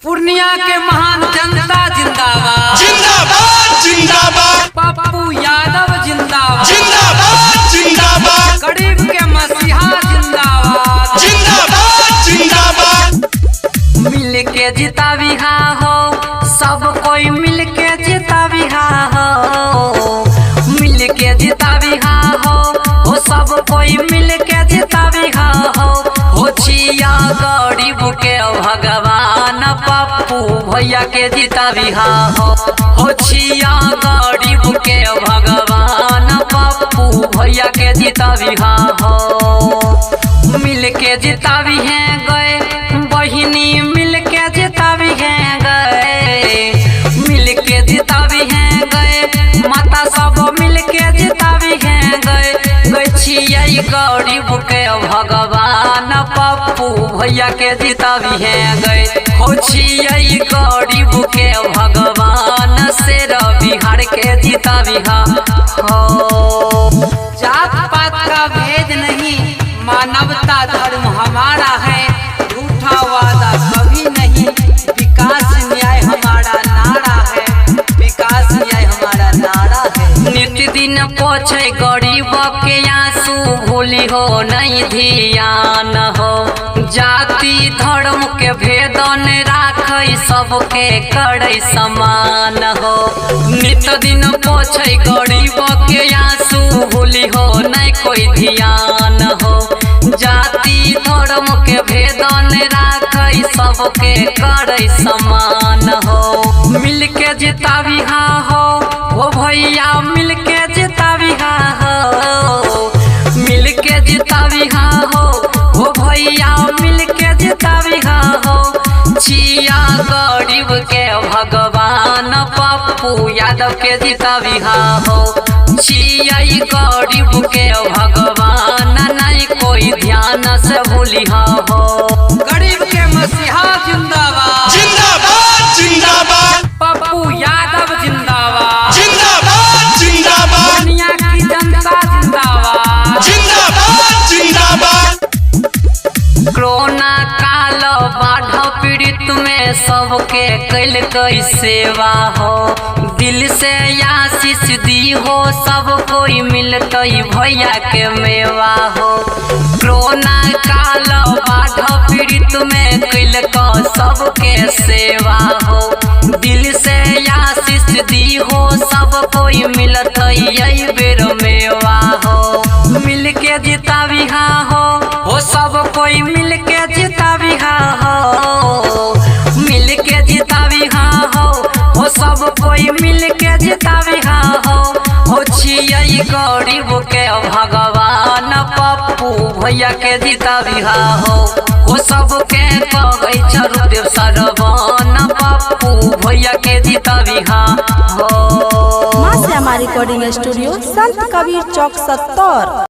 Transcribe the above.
पूर्णिया के महान जनता जिंदाबाद जिंदाबाद जिंदाबाद। पप्पू यादव जिंदाबाद जिंदाबाद जिंदाबाद। गरीब के मसीहा जिंदाबाद जिंदाबाद जिंदाबाद। मिल के जितावी हा हो, सब कोई मिल के जितावी हा हो, मिल के जितावी हा हो, सब कोई मिल के जितावी हा हो छिया गरीब के भगवान पप्पू भैया के जितावी हा हो छिया गरीब के भगवान पप्पू भैया के जितावी हा हो। मिल के जितावी है गए बहिनी, मिल के जितावी है गए, मिल के जितावी है गए माता सब मिल के जितावी है गए छिया गरीब के भगवान पप्पू भैया के जितावी है गए हो छिया गरीब के भगवान शेर बिहार के जितावी हा हो। जात पात का भेद नहीं, मानवता धर्म हमारा है, झूठा वादा कभी नहीं, विकास न्याय हमारा नारा है, विकास न्याय हमारा नारा है। नित्य दिन पोछे गरीब के आंसू भूली हो नहीं ध्यान हो, जाति धर्म के भेदन राख सबके करे समान हो। नित्य दिन पोछे गरीब के आंसू भूली हो नहीं कोई ध्यान हो, जाति धर्म के भेदन राख सबके करे समान हो। मिल के जितावी हा हो भैया, मिल के जितावी हा हो, मिल के जितावी हा हो भैया, मिल के जितावी हा हो छिया गरीब के भगवान पप्पू यादव के जितावी हा हो छिया गरीब के भगवान नहीं कोई ध्यान से भूली हा हो। गरीब के मसीहा जिंदाबाद जिंदाबाद जिंदाबाद। पप्पू यादव जिंदाबाद जिंदाबाद जिंदाबाद। दुनिया की जनता जिंदाबाद जिंदाबाद जिंदाबाद। कोरोना काल बाढ़ पीड़ित में सबके कैल कई सेवा हो, दिल से आशीष दी हो सब कोई मिलतई भैया के मेवा हो। कोरोना काल बाढ़ पीड़ित में कैल सबके सेवा हो, दिल से आशीष दी हो सब कोई मिलतई बेर मेवा हो। मिल के जितावी हा हो सब कोई मिल के जितावी हा हो, मिल के जितावी हा हो सब कोई मिल के जितावी हा हो छिया गरीब के भगवान पप्पू भैया के जितावी हा हो सबके कहे चरुदेव सरवन पप्पू भैया के जितावी हा हो। मां श्यामा रिकॉर्डिंग स्टूडियो, संत कबीर चौक 70।